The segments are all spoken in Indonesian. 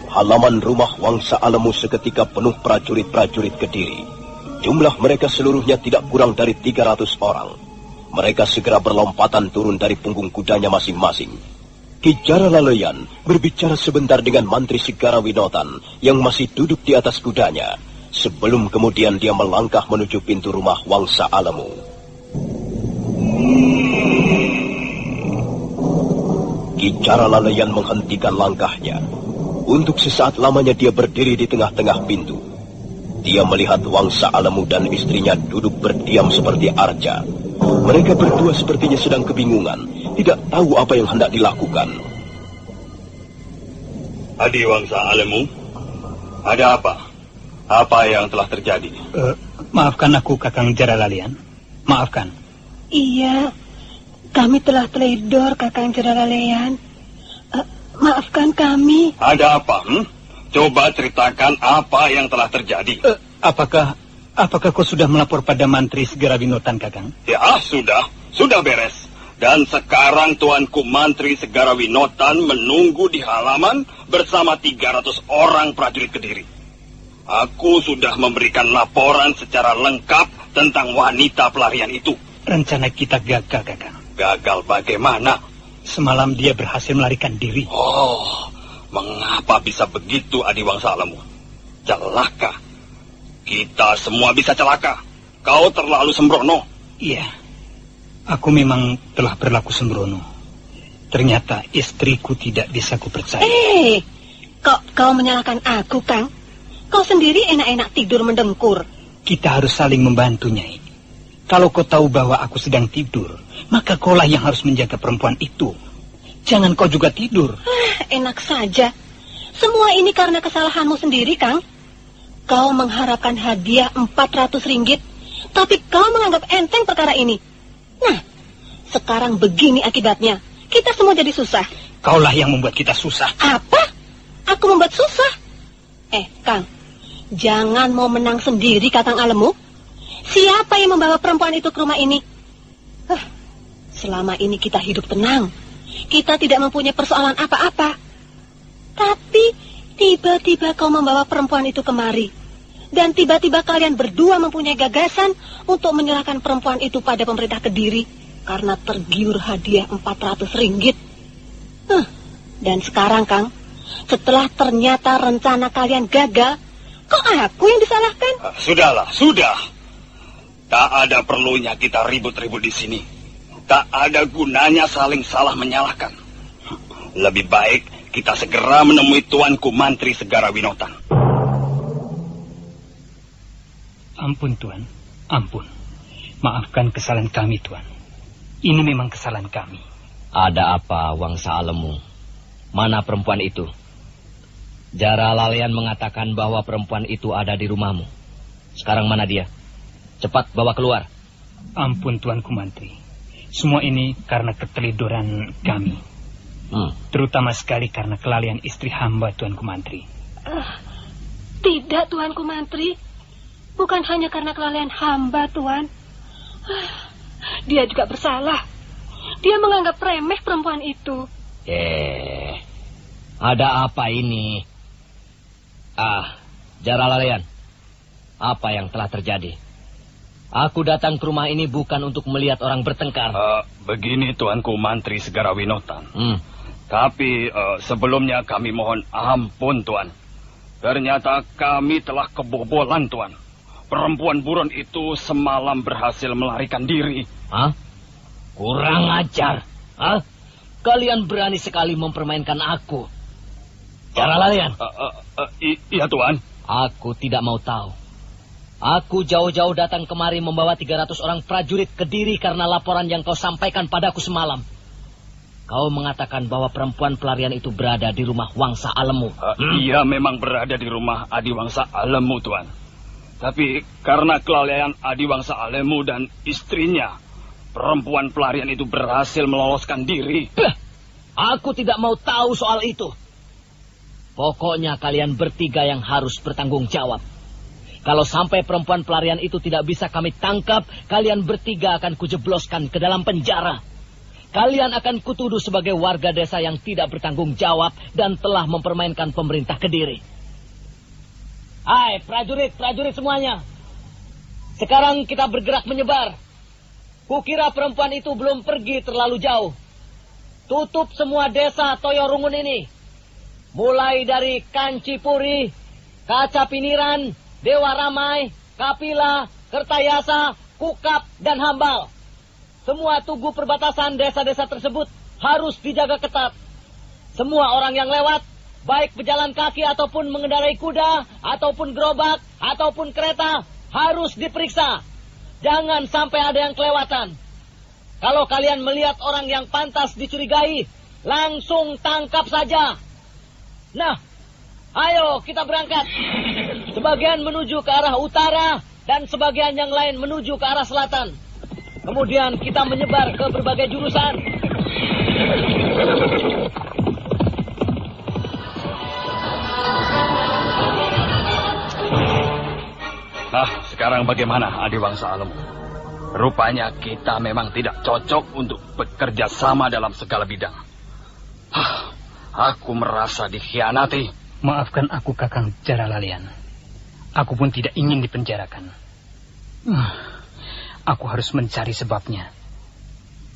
Halaman rumah Wangsa Alemu seketika penuh prajurit-prajurit Kediri. Jumlah mereka seluruhnya tidak kurang dari 300 orang. Mereka segera berlompatan turun dari punggung kudanya masing-masing. Ki Jaralaleyan berbicara sebentar dengan Mantri Segara Winotan yang masih duduk di atas kudanya, sebelum kemudian dia melangkah menuju pintu rumah Wangsa Alemu. Ki Jaralaleyan menghentikan langkahnya. Untuk sesaat lamanya dia berdiri di tengah-tengah pintu. Dia melihat Wangsa Alemu dan istrinya duduk berdiam seperti arca. Mereka berdua sepertinya sedang kebingungan, tidak tahu apa yang hendak dilakukan. Adi Wangsa Alemu, ada apa? Apa yang telah terjadi? Maafkan aku, Kakang Jaralaleyan. Maafkan. Iya, kami telah teledor, Kakang Jaralaleyan. Maafkan kami. Ada apa? Coba ceritakan apa yang telah terjadi. Apakah kau sudah melapor pada Mantri Segara Winotan, Kakang? Ya, sudah beres. Dan sekarang Tuanku Mantri Segara Winotan menunggu di halaman bersama 300 orang prajurit Kediri. Aku sudah memberikan laporan secara lengkap tentang wanita pelarian itu. Rencana kita gagal, Kakang. Gagal bagaimana? Semalam dia berhasil melarikan diri. Oh, mengapa bisa begitu, Adi Wangsa Alemu? Celaka. Kita semua bisa celaka. Kau terlalu sembrono. Iya, aku memang telah berlaku sembrono. Ternyata istriku tidak bisa kupercaya. Kok kau menyalahkan aku, Kang? Kau sendiri enak-enak tidur mendengkur. Kita harus saling membantu, Nyai. Kalau kau tahu bahwa aku sedang tidur, maka kaulah yang harus menjaga perempuan itu. Jangan kau juga tidur. Enak saja. Semua ini karena kesalahanmu sendiri, Kang. Kau mengharapkan hadiah 400 ringgit, tapi kau menganggap enteng perkara ini. Nah, sekarang begini akibatnya. Kita semua jadi susah. Kaulah yang membuat kita susah. Apa? Aku membuat susah? Kang, jangan mau menang sendiri, Kakang Alemu. Siapa yang membawa perempuan itu ke rumah ini? Selama ini kita hidup tenang. Kita tidak mempunyai persoalan apa-apa. Tapi tiba-tiba kau membawa perempuan itu kemari. Dan tiba-tiba kalian berdua mempunyai gagasan untuk menyerahkan perempuan itu pada pemerintah Kediri karena tergiur hadiah 400 ringgit. Dan sekarang, Kang, setelah ternyata rencana kalian gagal, kok aku yang disalahkan? Sudah. Tak ada perlunya kita ribut-ribut di sini. Tak ada gunanya saling salah menyalahkan. Lebih baik kita segera menemui Tuanku Mantri Segara Winotan. Ampun, Tuan. Ampun. Maafkan kesalahan kami, Tuan. Ini memang kesalahan kami. Ada apa, Wangsa Alemu? Mana perempuan itu? Jaralaleyan mengatakan bahwa perempuan itu ada di rumahmu. Sekarang mana dia? Cepat bawa keluar. Ampun, Tuanku Mantri. Semua ini karena keteledoran kami. Terutama sekali karena kelalaian istri hamba, Tuanku Mantri. Tidak, Tuanku Mantri. Bukan hanya karena kelalaian hamba, Tuan. Dia juga bersalah. Dia menganggap remeh perempuan itu. Ada apa ini? Jaralaleyan, apa yang telah terjadi? Aku datang ke rumah ini bukan untuk melihat orang bertengkar. Begini, Tuanku Mantri Segara Winotan. Tapi sebelumnya kami mohon ampun, Tuan. Ternyata kami telah kebobolan, Tuan. Perempuan buron itu semalam berhasil melarikan diri. Kurang ajar. Kalian berani sekali mempermainkan aku. Jaralaleyan. Iya, Tuan. Aku tidak mau tahu. Aku jauh-jauh datang kemari membawa 300 orang prajurit Kediri karena laporan yang kau sampaikan padaku semalam. Kau mengatakan bahwa perempuan pelarian itu berada di rumah Wangsa Alemu. Iya, memang berada di rumah Adi Wangsa Alemu, Tuan. Tapi karena kelalaian Adi Wangsa Alemu dan istrinya, perempuan pelarian itu berhasil meloloskan diri. Aku tidak mau tahu soal itu. Pokoknya kalian bertiga yang harus bertanggung jawab. Kalau sampai perempuan pelarian itu tidak bisa kami tangkap, kalian bertiga akan kujebloskan ke dalam penjara. kalian akan kutuduh sebagai warga desa yang tidak bertanggung jawab dan telah mempermainkan pemerintah Kediri. Hai, prajurit semuanya. Sekarang kita bergerak menyebar. Kukira perempuan itu belum pergi terlalu jauh. Tutup semua desa Toyorungun ini. Mulai dari Kancipuri, Kacapiniran, Dewa Ramai, Kapila, Kertayasa, Kukap, dan Hambal. Semua tugu perbatasan desa-desa tersebut harus dijaga ketat. Semua orang yang lewat, baik berjalan kaki ataupun mengendarai kuda, ataupun gerobak, ataupun kereta, harus diperiksa. Jangan sampai ada yang kelewatan. Kalau kalian melihat orang yang pantas dicurigai, langsung tangkap saja. Nah, ayo kita berangkat. Sebagian menuju ke arah utara dan sebagian yang lain menuju ke arah selatan. Kemudian kita menyebar ke berbagai jurusan. Nah, sekarang bagaimana Adiwangsa Alemu? Rupanya kita memang tidak cocok untuk bekerja sama dalam segala bidang. Aku merasa dikhianati. Maafkan aku, Kakang Jaralalian. Aku pun tidak ingin dipenjarakan. Aku harus mencari sebabnya.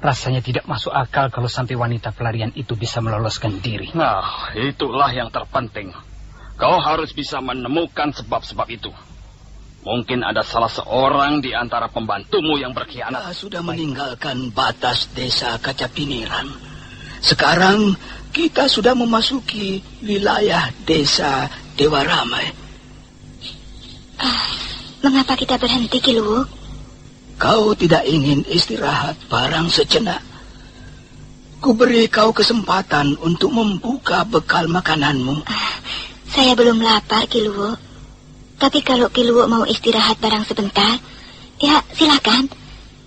Rasanya tidak masuk akal kalau sampai wanita pelarian itu bisa meloloskan diri. Nah, itulah yang terpenting. Kau harus bisa menemukan sebab-sebab itu. Mungkin ada salah seorang di antara pembantumu yang berkhianat. Sudah meninggalkan batas desa Kacapiniran. Sekarang kita sudah memasuki wilayah desa Dewa Ramai. Mengapa kita berhenti, Ki Luwuk? Kau tidak ingin istirahat barang sejenak. Ku beri kau kesempatan untuk membuka bekal makananmu. Saya belum lapar, Ki Luwuk. Tapi kalau Ki Luwuk mau istirahat barang sebentar, ya silakan.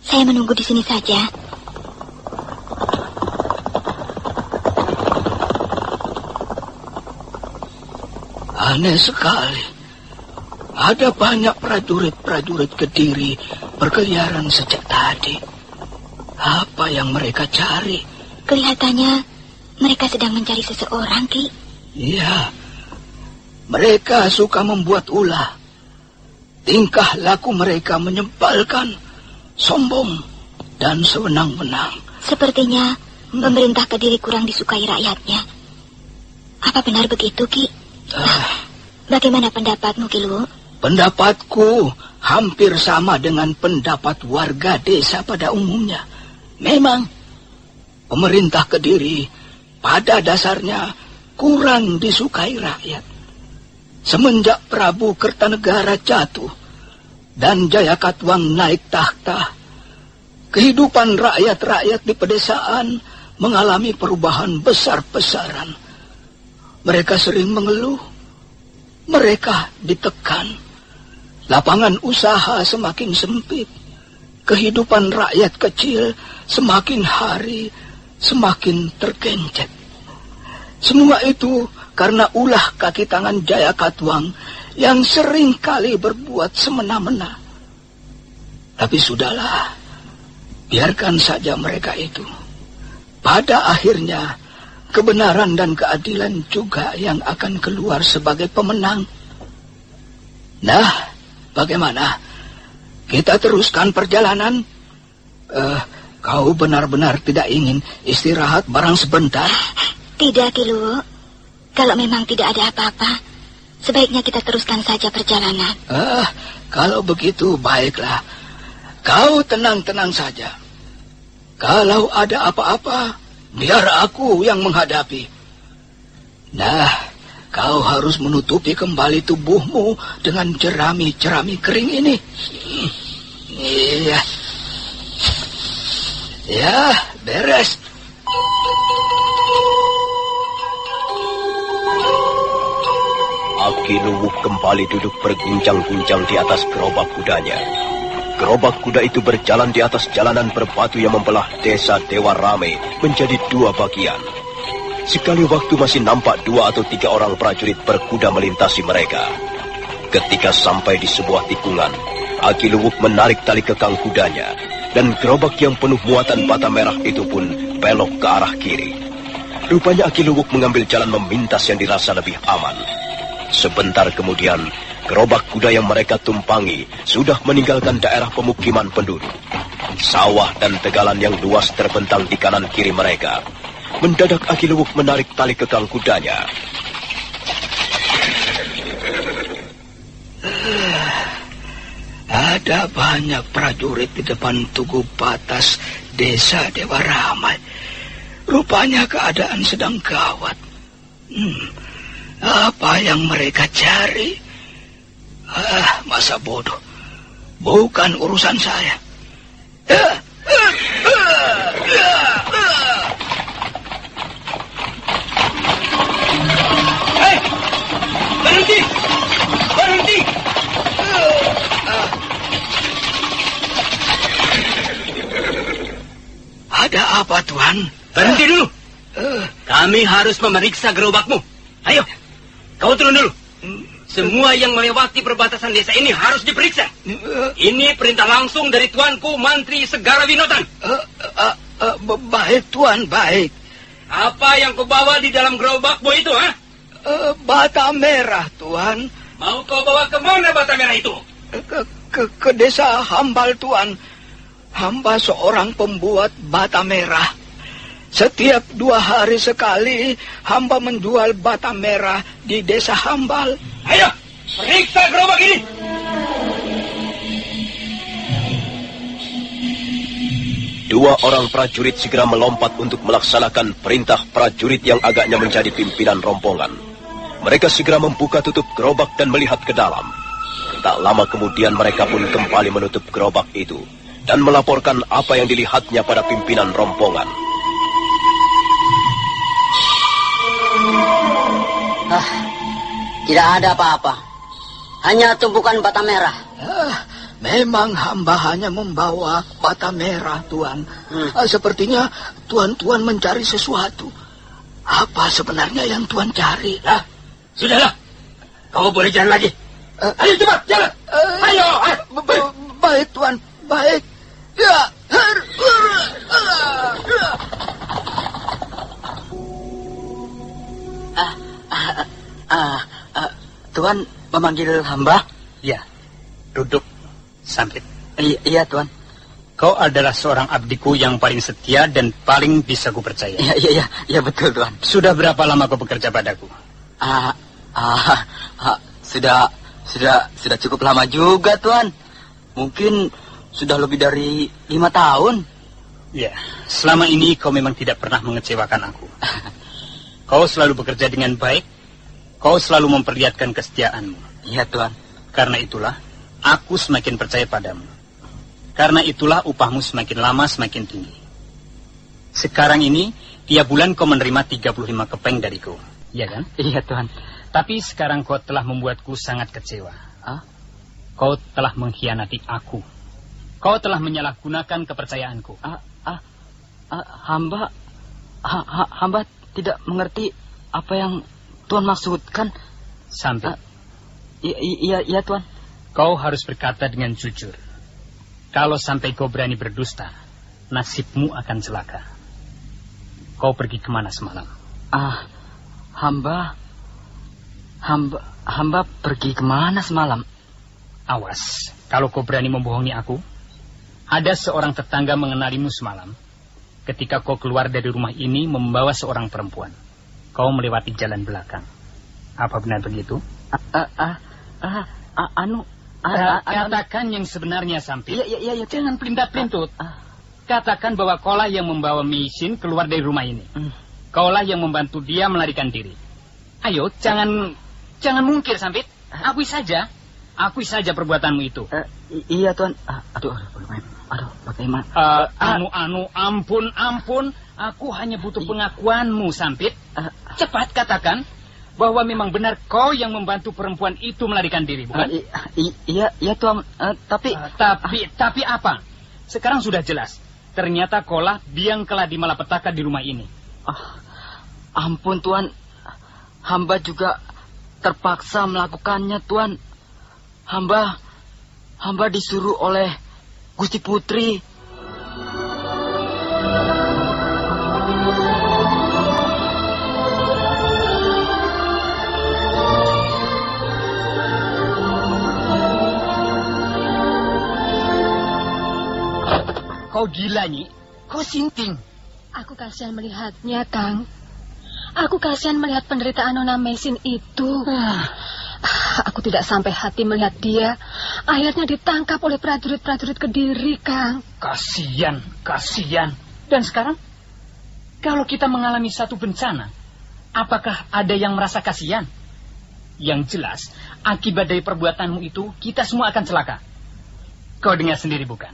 Saya menunggu di sini saja. Aneh sekali. Ada banyak prajurit-prajurit Kediri berkeliaran sejak tadi. Apa yang mereka cari? Kelihatannya mereka sedang mencari seseorang, Ki. Iya. Mereka suka membuat ulah. Tingkah laku mereka menyebalkan, sombong, dan sewenang-wenang. Sepertinya pemerintah Kediri kurang disukai rakyatnya. Apa benar begitu, Ki? Bagaimana pendapatmu, Ki Luwuk? Pendapatku hampir sama dengan pendapat warga desa pada umumnya. Memang, pemerintah Kediri pada dasarnya kurang disukai rakyat. Semenjak Prabu Kertanegara jatuh dan Jayakatwang naik tahta, kehidupan rakyat-rakyat di pedesaan mengalami perubahan besar-besaran. Mereka sering mengeluh, mereka ditekan, lapangan usaha semakin sempit, kehidupan rakyat kecil semakin hari semakin tergencet. Semua itu karena ulah kaki tangan Jayakatwang yang sering kali berbuat semena-mena. Tapi sudahlah, biarkan saja mereka itu. Pada akhirnya, kebenaran dan keadilan juga yang akan keluar sebagai pemenang. Nah, bagaimana? Kita teruskan perjalanan? Kau benar-benar tidak ingin istirahat barang sebentar? Tidak, Ki Luwuk. Kalau memang tidak ada apa-apa, sebaiknya kita teruskan saja perjalanan. Kalau begitu baiklah. Kau tenang-tenang saja. Kalau ada apa-apa, biar aku yang menghadapi. Nah, kau harus menutupi kembali tubuhmu dengan jerami-jerami kering ini. Iya. Ya, beres. Ki Luwuk kembali duduk berguncang-guncang di atas gerobak kudanya. Gerobak kuda itu berjalan di atas jalanan berbatu yang membelah desa Dewa Ramai menjadi dua bagian. Sekali waktu masih nampak 2 atau 3 orang prajurit berkuda melintasi mereka. Ketika sampai di sebuah tikungan, Ki Luwuk menarik tali kekang kudanya dan gerobak yang penuh muatan bata merah itu pun belok ke arah kiri. Rupanya Aki Luwuk mengambil jalan memintas yang dirasa lebih aman. Sebentar kemudian, gerobak kuda yang mereka tumpangi sudah meninggalkan daerah pemukiman penduduk. Sawah dan tegalan yang luas terbentang di kanan kiri mereka. Mendadak Aki Luwuk menarik tali kekang kudanya. Ada banyak prajurit di depan tugu batas desa Dewa Ramai. Rupanya keadaan sedang gawat. Apa yang mereka cari? Masa bodoh. Bukan urusan saya. Hei! Berhenti! Berhenti! Ada apa, Tuan? Berhenti dulu. Kami harus memeriksa gerobakmu. Ayo, kau turun dulu. Semua yang melewati perbatasan desa ini harus diperiksa. Ini perintah langsung dari Tuanku Mantri Segara Winotan. Baik, Tuan, baik. Apa yang kau bawa di dalam gerobakmu itu, ha? Bata merah, Tuan. Mau kau bawa kemana bata merah itu? Ke desa Hambal, Tuan. Hamba seorang pembuat bata merah. Setiap 2 hari sekali, hamba menjual bata merah di desa Hambal. Ayo, periksa gerobak ini. Dua orang prajurit segera melompat untuk melaksanakan perintah prajurit yang agaknya menjadi pimpinan rombongan. Mereka segera membuka tutup gerobak dan melihat ke dalam. Tak lama kemudian mereka pun kembali menutup gerobak itu dan melaporkan apa yang dilihatnya pada pimpinan rombongan. Tidak ada apa-apa. Hanya tumpukan bata merah. Memang hamba hanya membawa bata merah, Tuan. Sepertinya Tuan mencari sesuatu. Apa sebenarnya yang Tuan cari? Sudahlah, kau boleh jalan lagi. Ayo cepat, jalan. Ayo. Baik, Tuan, baik. Ya. Tuan memanggil hamba? Ya, duduk, Sampit. Iya, Tuan. Kau adalah seorang abdiku yang paling setia dan paling bisa kupercaya. Iya, betul, Tuan. Sudah berapa lama kau bekerja padaku? Sudah cukup lama juga, Tuan. Mungkin sudah lebih dari 5 tahun. Ya, selama ini kau memang tidak pernah mengecewakan aku. Kau selalu bekerja dengan baik. Kau selalu memperlihatkan kesetiaanmu. Iya, Tuan. Karena itulah, aku semakin percaya padamu. Karena itulah upahmu semakin lama semakin tinggi. Sekarang ini, tiap bulan kau menerima 35 kepeng dariku. Iya kan? Iya, Tuan. Tapi sekarang kau telah membuatku sangat kecewa. Kau telah mengkhianati aku. Kau telah menyalahgunakan kepercayaanku. Hamba tidak mengerti apa yang Tuan maksudkan. Sampai. Iya, Tuan. Kau harus berkata dengan jujur. Kalau sampai kau berani berdusta, nasibmu akan celaka. Kau pergi kemana semalam? Hamba pergi kemana semalam? Awas, kalau kau berani membohongi aku. Ada seorang tetangga mengenalimu semalam. Ketika kau keluar dari rumah ini membawa seorang perempuan. Kau melewati jalan belakang. Apa benar begitu? Katakan yang sebenarnya, Sampit. Iya. Jangan pelintat-pelintut. Katakan bahwa kaulah yang membawa Misin keluar dari rumah ini. Kaulah yang membantu dia melarikan diri. Ayo, jangan mungkir, Sampit. Akui saja perbuatanmu itu. Iya, Tuan. Aduh, bagaimana? Ampun. Aku hanya butuh pengakuanmu, Sampit. Cepat katakan bahwa memang benar kau yang membantu perempuan itu melarikan diri, bukan? Iya, Tuan. Tapi apa? Sekarang sudah jelas. Ternyata kaulah biang keladi malapetaka di rumah ini. Ampun, Tuan. Hamba juga terpaksa melakukannya, Tuan. Hamba disuruh oleh Gusti Putri Kau gila, Nyi. Kau sinting. Aku kasihan melihatnya, Kang. Aku kasihan melihat penderitaan Nona Mesin itu. Aku tidak sampai hati melihat dia akhirnya ditangkap oleh prajurit-prajurit Kediri, Kang. Kasihan. Dan sekarang, kalau kita mengalami satu bencana, apakah ada yang merasa kasihan? Yang jelas, akibat dari perbuatanmu itu, kita semua akan celaka. Kau dengar sendiri bukan?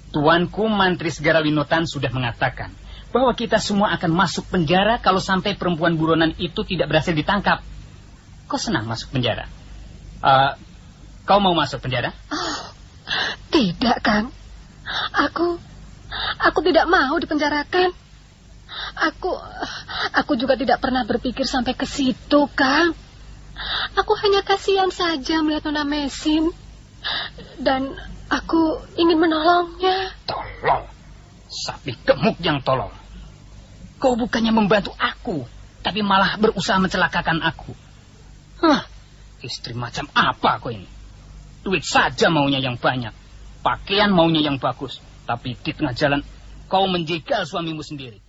Tuanku Mantri Segarawinotan sudah mengatakan bahwa kita semua akan masuk penjara kalau sampai perempuan buronan itu tidak berhasil ditangkap. Kau senang masuk penjara? Kau mau masuk penjara? Oh, tidak, Kang. Aku tidak mau dipenjarakan. Aku juga tidak pernah berpikir sampai ke situ, Kang. Aku hanya kasihan saja melihat Nona Mesin. Dan aku ingin menolongnya. Tolong? Sapi gemuk yang tolong. Kau bukannya membantu aku, tapi malah berusaha mencelakakan aku. Istri macam apa kau ini? Duit saja maunya yang banyak, pakaian maunya yang bagus, tapi di tengah jalan kau menjegal suamimu sendiri.